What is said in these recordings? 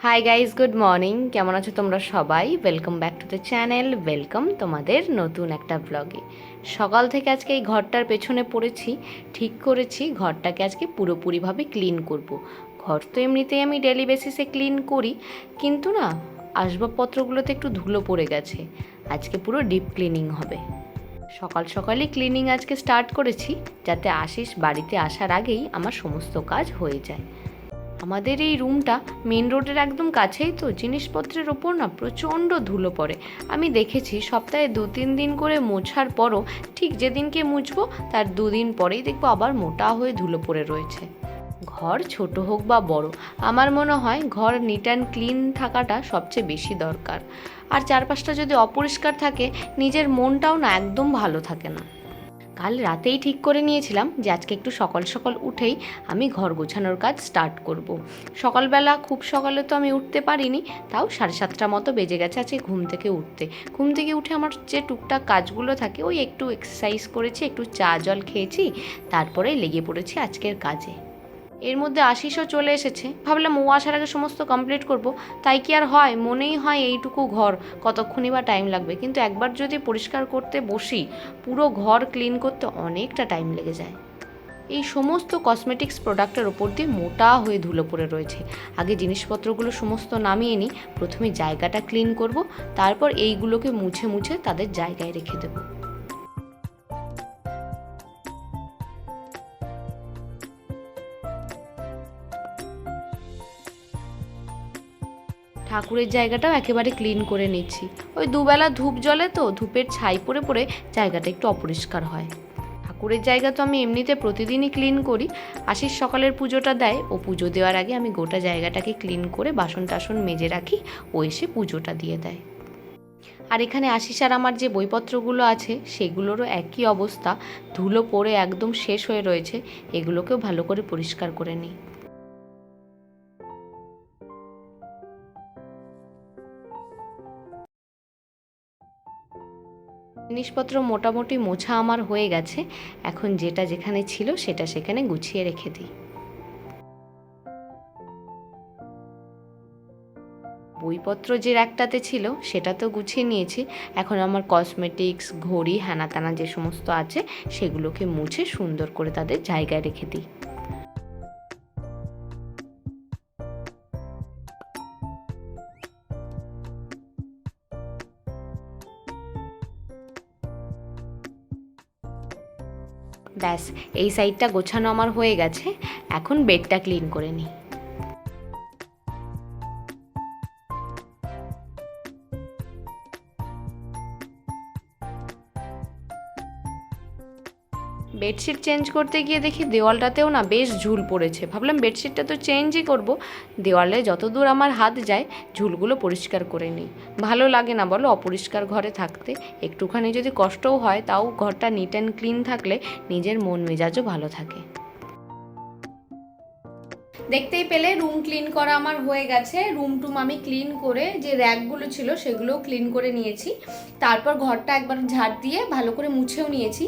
Hi guys, good morning. কেমন আছো তোমরা সবাই? Welcome back to the channel. Welcome তোমাদের নতুন একটা ব্লগে। সকাল থেকে আজকে এই ঘরটার পেছনে পড়েছি। ঠিক করেছি ঘরটাকে আজকে পুরোপুরিভাবে ক্লিন করব। ঘর তো এমনিতেই আমি ডেলি বেসিসে ক্লিন করি, কিন্তু না, আসবাবপত্রগুলোতে একটু ধুলো পড়ে গেছে। আজকে পুরো ডিপ ক্লিনিং হবে। সকাল সকালই ক্লিনিং আজকে স্টার্ট করেছি, যাতে আশিস বাড়িতে আসার আগেই আমার সমস্ত কাজ হয়ে যায়। আমাদের এই রুমটা মেন রোডের একদম কাছেই, তো জিনিসপত্রের ওপর না প্রচণ্ড ধুলো পড়ে। আমি দেখেছি সপ্তাহে 2-3 দিন করে মোছার পরও ঠিক যেদিনকে মুছবো তার 2 দিন পরেই দেখবো আবার মোটা হয়ে ধুলো পড়ে রয়েছে। ঘর ছোট হোক বা বড়, আমার মনে হয় ঘর নিট অ্যান্ড ক্লিন থাকাটা সবচেয়ে বেশি দরকার। আর চারপাশটা যদি অপরিষ্কার থাকে, নিজের মনটাও না একদম ভালো থাকে না। কাল রাতেই ঠিক করে নিয়েছিলাম যে আজকে একটু সকাল সকাল উঠেই আমি ঘর গোছানোর কাজ স্টার্ট করব। সকালবেলা খুব সকালে তো আমি উঠতে পারিনি, তাও 7:30 মতো বেজে গেছে আজকে ঘুম থেকে উঠতে। ঘুম থেকে উঠে আমার যে টুকটাক কাজগুলো থাকে, ওই একটু এক্সারসাইজ করেছি, একটু চা জল খেয়েছি, তারপরে লেগে পড়েছি আজকের কাজে। এর মধ্যে আশিসও চলে এসেছে, ভাবলাম ও আসার আগে সমস্ত কমপ্লিট করব। তাই কি আর হয়, মনেই হয় এইটুকু ঘর কতক্ষণই বা টাইম লাগবে, কিন্তু একবার যদি পরিষ্কার করতে বসি, পুরো ঘর ক্লিন করতে অনেকটা টাইম লেগে যায়। এই সমস্ত কসমেটিক্স প্রোডাক্টের ওপর দিয়ে মোটা হয়ে ধুলো পড়ে রয়েছে। আগে জিনিসপত্রগুলো সমস্ত নামিয়ে নিই, প্রথমে জায়গাটা ক্লিন করব, তারপর এইগুলোকে মুছে মুছে তাদের জায়গায় রেখে দেবো। ঠাকুরের জায়গাটাও একেবারে ক্লিন করে নিচ্ছি। ওই দুবেলা ধূপ জ্বলে, তো ধূপের ছাই পড়ে পড়ে জায়গাটা একটু অপরিষ্কার হয়। ঠাকুরের জায়গা তো আমি এমনিতে প্রতিদিনই ক্লিন করি। আশিস সকালের পুজোটা দেয়, ও পুজো দেওয়ার আগে আমি গোটা জায়গাটাকে ক্লিন করে বাসন টাসন মেজে রাখি, ও এসে পুজোটা দিয়ে দেয়। আর এখানে আশিস আর আমার যে বইপত্রগুলো আছে সেগুলোরও একই অবস্থা, ধুলো পড়ে একদম শেষ হয়ে রয়েছে। এগুলোকেও ভালো করে পরিষ্কার করে নিই। জিনিসপত্র মোটামুটি মোছা আমার হয়ে গেছে। এখন যেটা যেখানে ছিল সেটা সেখানে গুছিয়ে রেখে দিই। বইপত্র যে র্যাকটাতে ছিল সেটা তো গুছিয়ে নিয়েছি। এখন আমার কসমেটিক্স, ঘড়ি, হ্যানা ত্যানা যে সমস্ত আছে সেগুলোকে মুছে সুন্দর করে তাদের জায়গায় রেখে দিই। ব্যাস, এই সাইডটা গোছানো আমার হয়ে গেছে। এখন বেডটা ক্লিন করে নিই। বেডশিট চেঞ্জ করতে গিয়ে দেখি দেওয়ালটাতেও না বেশ ঝুল পড়েছে। ভাবলাম বেডশিটটা তো চেঞ্জই করব, দেওয়ালে যতদূর আমার হাত যায় ঝুলগুলো পরিষ্কার করে নিই। ভালো লাগে না বলো অপরিষ্কার ঘরে থাকতে? একটুখানি যদি কষ্টও হয়, তাও ঘরটা নিট অ্যান্ড ক্লিন থাকলে নিজের মন মেজাজও ভালো থাকে। দেখতেই পেলে রুম ক্লিন করা আমার হয়ে গেছে। রুম টুম আমি ক্লিন করে যে র্যাকগুলো ছিল সেগুলোও ক্লিন করে নিয়েছি। তারপর ঘরটা একবার ঝাড় দিয়ে ভালো করে মুছেও নিয়েছি।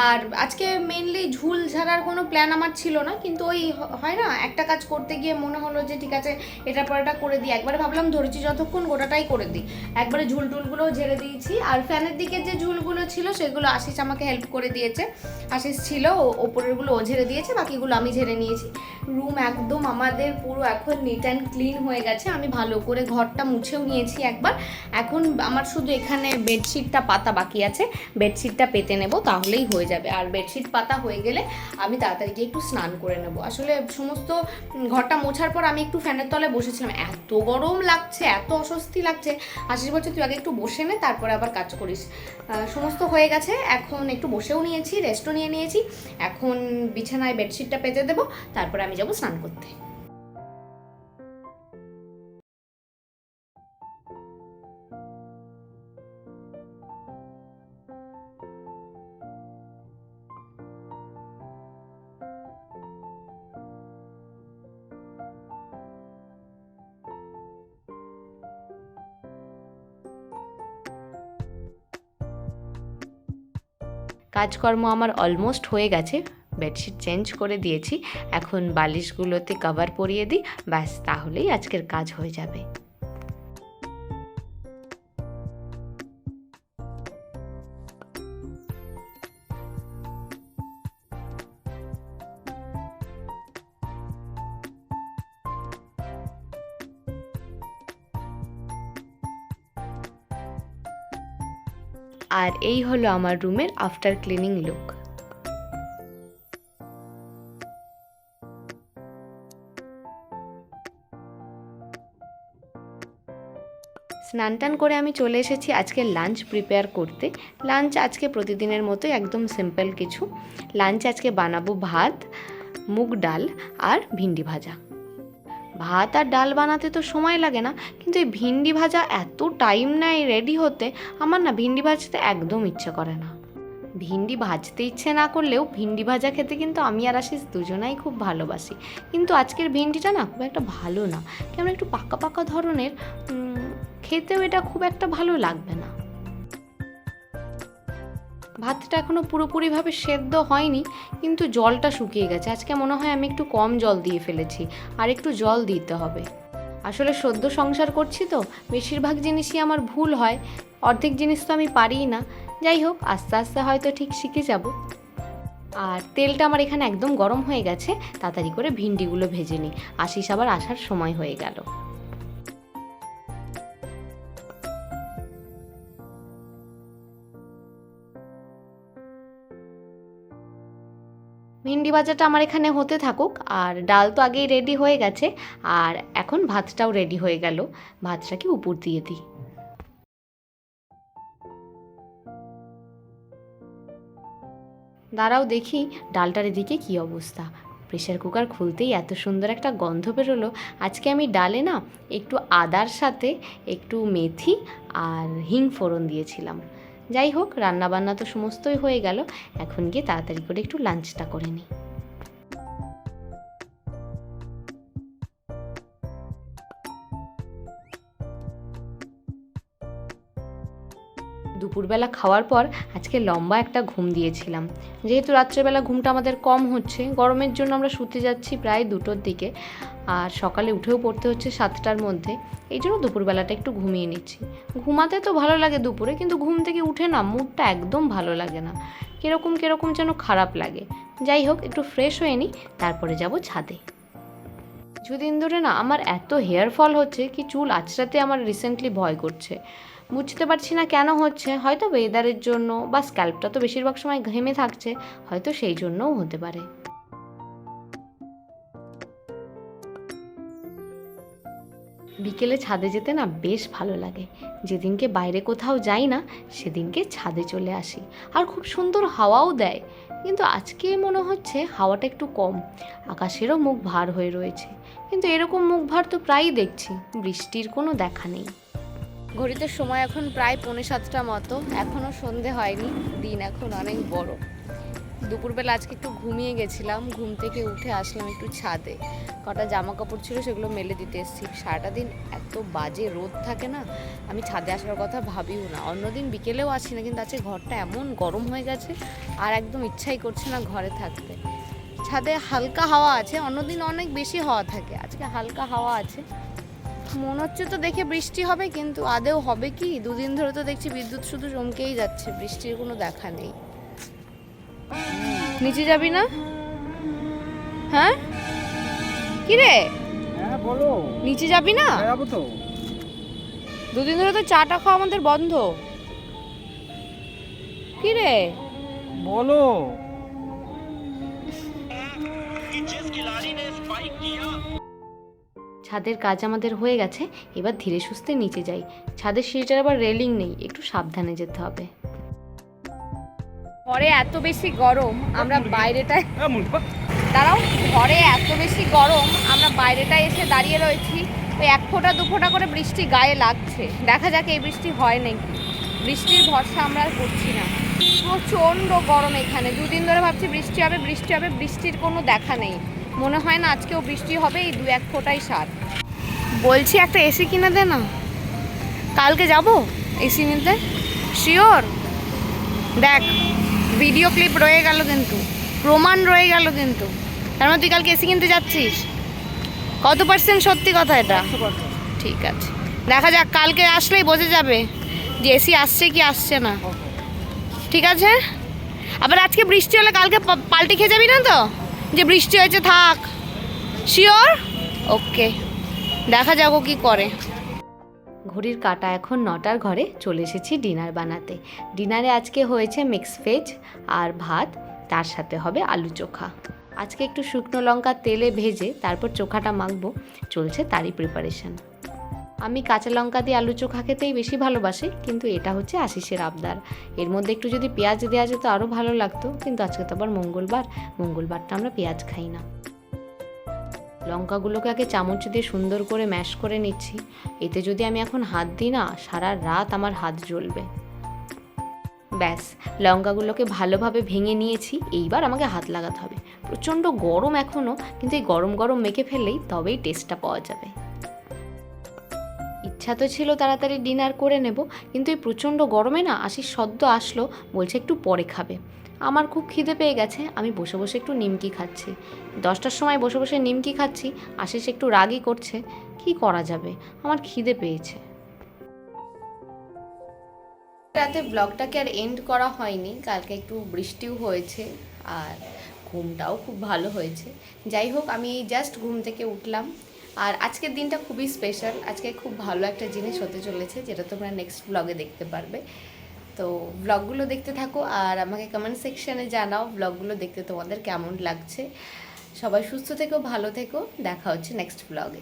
আর আজকে মেনলি ঝুল ঝাড়ার কোনো প্ল্যান আমার ছিল না, কিন্তু ওই হয় না, একটা কাজ করতে গিয়ে মনে হলো যে ঠিক আছে এটার পর এটা করে দিই। একবারে ভাবলাম ধরেছি যতক্ষণ গোটাটাই করে দিই, একবারে ঝুল টুলগুলোও ঝেড়ে দিয়েছি। আর ফ্যানের দিকে যে ঝুলগুলো ছিল সেগুলো আশিস আমাকে হেল্প করে দিয়েছে। আশিস ছিল, ওপরেরগুলো ও ঝেড়ে দিয়েছে, বাকিগুলো আমি ঝেড়ে নিয়েছি। রুম একদম আমাদের পুরো এখন নিট অ্যান্ড ক্লিন হয়ে গেছে। আমি ভালো করে ঘরটা মুছেও নিয়েছি একবার। এখন আমার শুধু এখানে বেডশিটটা পাতা বাকি আছে, বেডশিটটা পেতে নেব, তাহলেই হয়ে যাবে। আর বেডশিট পাতা হয়ে গেলে আমি তাড়াতাড়ি গিয়ে একটু স্নান করে নেব। আসলে সমস্ত ঘরটা মোছার পর আমি একটু ফ্যানের তলায় বসেছিলাম, এত গরম লাগছে, এত অস্বস্তি লাগছে। আশিস বলছে তুই আগে একটু বসে নে, তারপরে আবার কাজ করিস। সমস্ত হয়ে গেছে, এখন একটু বসেও নিয়েছি, রেস্টও নিয়ে নিয়েছি। এখন বিছানায় বেডশিটটা পেতে দেবো, তারপরে আমি যাবো স্নান করতে। কাজকর্ম আমার অলমোস্ট হয়ে গেছে। বেডশিট চেঞ্জ করে দিয়েছি, এখন বালিশগুলোতে কভার পরিয়ে দিই, ব্যাস তাহলেই আজকের কাজ হয়ে যাবে। আর এই হলো আমার রুমের আফটার ক্লিনিং লুক। স্নান টান করে আমি চলে এসেছি আজকে লাঞ্চ প্রিপেয়ার করতে। লাঞ্চ আজকে প্রতিদিনের মতোই একদম সিম্পল কিছু। লাঞ্চ আজকে বানাবো ভাত, মুগ ডাল আর ভিন্ডি ভাজা। ভাত আর ডাল বানাতে তো সময় লাগে না, কিন্তু এই ভিন্ডি ভাজা এত টাইম নেয় রেডি হতে, আমার না ভিন্ডি ভাজতে একদম ইচ্ছে করে না। ভিন্ডি ভাজতে ইচ্ছে না করলেও ভিন্ডি ভাজা খেতে কিন্তু আমি আর আশিস দুজনাই খুব ভালোবাসি। কিন্তু আজকের ভিন্ডিটা না খুব একটা ভালো না, কেমন একটু পাকা পাকা ধরনের, খেতেও এটা খুব একটা ভালো লাগবে না। ভাতটা এখনও পুরোপুরিভাবে সেদ্ধ হয়নি, কিন্তু জলটা শুকিয়ে গেছে। আজকে মনে হয় আমি একটু কম জল দিয়ে ফেলেছি, আর একটু জল দিতে হবে। আসলে সদ্য সংসার করছি তো বেশিরভাগ জিনিসই আমার ভুল হয়, অর্ধেক জিনিস তো আমি পারিই না। যাই হোক, আস্তে আস্তে হয়তো ঠিক শিখে যাব। আর তেলটা আমার এখানে একদম গরম হয়ে গেছে, তাড়াতাড়ি করে ভিন্ডিগুলো ভেজে নিই, আশিস আবার আসার সময় হয়ে গেল। ভিন্ডি ভাজাটা আমার এখানে হতে থাকুক, আর ডাল তো আগেই রেডি হয়ে গেছে, আর এখন ভাতটাও রেডি হয়ে গেল। ভাতটাকে উপর দিয়ে দিই। দাঁড়াও দেখি ডালটার এদিকে কী অবস্থা। প্রেশার কুকার খুলতেই এত সুন্দর একটা গন্ধ বেরোলো। আজকে আমি ডালে না একটু আদার সাথে একটু মেথি আর হিং ফোড়ন দিয়েছিলাম। যাই হোক, রান্নাবান্না তো সমস্তই হয়ে গেল, এখন গিয়ে তাড়াতাড়ি করে একটু লাঞ্চটা করে নিই। দুপুরবেলা খাওয়ার পর আজকে লম্বা একটা ঘুম দিয়েছিলাম। যেহেতু রাত্রেবেলা ঘুমটা আমাদের কম হচ্ছে, গরমের জন্য আমরা শুতে যাচ্ছি প্রায় 2টোর দিকে, আর সকালে উঠেও পড়তে হচ্ছে 7টার মধ্যে, এই জন্য দুপুরবেলাটা একটু ঘুমিয়ে নিচ্ছি। ঘুমাতে তো ভালো লাগে দুপুরে, কিন্তু ঘুম থেকে উঠে না মুডটা একদম ভালো লাগে না, কীরকম কীরকম যেন খারাপ লাগে। যাই হোক, একটু ফ্রেশ হয়ে নিই, তারপরে যাব ছাদে। কিছুদিন ধরে না আমার এত হেয়ার ফল হচ্ছে কি চুল আঁচড়াতে আমার রিসেন্টলি ভয় করছে। বুঝতে পারছি না কেন হচ্ছে, হয়তো ওয়েদারের জন্য, বা স্ক্যাল্পটা তো বেশিরভাগ সময় ঘেমে থাকছে, হয়তো সেই জন্যও হতে পারে। বিকেলে ছাদে যেতে না বেশ ভালো লাগে। যেদিনকে বাইরে কোথাও যাই না সেদিনকে ছাদে চলে আসি, আর খুব সুন্দর হাওয়াও দেয়। কিন্তু আজকে মনে হচ্ছে হাওয়াটা একটু কম, আকাশেরও মুখ ভার হয়ে রয়েছে। কিন্তু এরকম মুখ ভার তো প্রায়ই দেখছি, বৃষ্টির কোনো দেখা নেই। ঘড়িতে সময় এখন প্রায় 6:45 মতো, এখনও সন্ধে হয়নি, দিন এখন অনেক বড়। দুপুরবেলা আজকে একটু ঘুমিয়ে গেছিলাম, ঘুম থেকে উঠে আসলাম একটু ছাদে, কটা জামা কাপড় ছিল সেগুলো মেলে দিতে এসেছি। সারাটা দিন এত বাজে রোদ থাকে না, আমি ছাদে আসার কথা ভাবিও না। অন্যদিন বিকেলেও আসি না, কিন্তু আজকে ঘরটা এমন গরম হয়ে গেছে আর একদম ইচ্ছাই করছে না ঘরে থাকতে। ছাদে হালকা হাওয়া আছে, অন্যদিন অনেক বেশি হাওয়া থাকে, আজকে হালকা হাওয়া আছে। মনে হচ্ছে তো দেখে বৃষ্টি হবে, কিন্তু আদেও হবে কি? 2 দিন ধরে তো দেখছি বিদ্যুৎ শুধু চমকেই যাচ্ছে, বৃষ্টির কোনো দেখা নেই। নিচে যাবি না? হ্যাঁ কি রে? হ্যাঁ বলো। নিচে যাবি না? যাবো তো। 2 দিন ধরে তো চাটা খাওয়া আমাদের বন্ধ। কি রে বলো। ছাদের কাজ আমাদের হয়ে গেছে, এবার ধীরে সুস্থে নিচে যাই। ছাদের সিঁড়িটার আবার রেলিং নেই, একটু সাবধানে যেতে হবে। ঘরে এত বেশি গরম, আমরা বাইরেটায় দাঁড়াও, ঘরে এত বেশি গরম আমরা বাইরেটায় এসে দাঁড়িয়ে রয়েছি। ওই 1 ফোঁটা 2 ফোঁটা করে বৃষ্টি গায়ে লাগছে, দেখা যাক এই বৃষ্টি হয় নাকি। বৃষ্টির ভরসা আমরা আর করছি না, প্রচণ্ড গরম এখানে। 2 দিন ধরে ভাবছি বৃষ্টি হবে বৃষ্টি হবে, বৃষ্টির কোনো দেখা নেই। মনে হয় না আজকেও বৃষ্টি হবে, এই 2-1 ফোঁটাই সার। বলছি একটা এসি কিনে দে না, কালকে যাব এসি নিতে। শিওর? দেখ ভিডিও ক্লিপ রয়ে গেল কিন্তু। প্রমাণ রয়ে গেল কিন্তু। তার মানে তুই কালকে এসি কিনতে যাচ্ছিস? কত % সত্যি কথা এটা? 100%। ঠিক আছে, দেখা যাক, কালকে আসলেই বোঝা যাবে যে এসি আসছে কি আসছে না। ঠিক আছে। আবার আজকে বৃষ্টি হলে কালকে পাল্টি খেয়ে যাবি না তো, যে বৃষ্টি হয়েছে থাক? শিওর? ওকে, দেখা যাক ও কী করে। ঘড়ির কাঁটা এখন 9টার ঘরে। চলে এসেছি ডিনার বানাতে। ডিনারে আজকে হয়েছে মিক্স ভেজ আর ভাত, তার সাথে হবে আলু চোখা। আজকে একটু শুকনো লঙ্কা তেলে ভেজে তারপর চোখাটা মাখবো, চলছে তারই প্রিপারেশন। আমি কাঁচা লঙ্কা দিয়ে আলু চোখা খেতেই বেশি ভালোবাসি, কিন্তু এটা হচ্ছে আশিসের আবদার। এর মধ্যে একটু যদি পেঁয়াজ দেওয়া যেত আরও ভালো লাগতো, কিন্তু আজকে তো আবার মঙ্গলবারটা আমরা পেঁয়াজ খাই না। লঙ্কাগুলোকে আগে চামচ দিয়ে সুন্দর করে ম্যাশ করে নিচ্ছি। এতে যদি আমি এখন হাত দিই না, সারা রাত আমার হাত জ্বলবে। ব্যাস, লঙ্কাগুলোকে ভালোভাবে ভেঙে নিয়েছি। এইবার আমাকে হাত লাগাতে হবে। প্রচণ্ড গরম এখনও, কিন্তু এই গরম গরম মেখে ফেললেই তবেই টেস্টটা পাওয়া যাবে। ইচ্ছা তো ছিল তাড়াতাড়ি ডিনার করে নেব, কিন্তু এই প্রচণ্ড গরমে না আশিস সদ্য আসলো, বলছে একটু পরে খাবে। আমার খুব খিদে পেয়ে গেছে, আমি বসে বসে একটু নিমকি খাচ্ছি। 10টার সময় বসে বসে নিমকি খাচ্ছি, আশিস একটু রাগই করছে। কি করা যাবে, আমার খিদে পেয়েছে। রাতে ব্লগটাকে আর এন্ড করা হয়নি, কালকে একটু বৃষ্টিও হয়েছে আর ঘুমটাও খুব ভালো হয়েছে। যাই হোক, আমি জাস্ট ঘুম থেকে উঠলাম। আর আজকের দিনটা খুবই স্পেশাল। আজকে খুব ভালো একটা জিনিস হতে চলেছে, যেটা তোমরা নেক্সট ব্লগে দেখতে পারবে। তো ব্লগগুলো দেখতে থাকো আর আমাকে কমেন্ট সেকশানে জানাও ব্লগগুলো দেখতে তোমাদের কেমন লাগছে। সবাই সুস্থ থেকো, ভালো থেকো, দেখা হচ্ছে নেক্সট ব্লগে।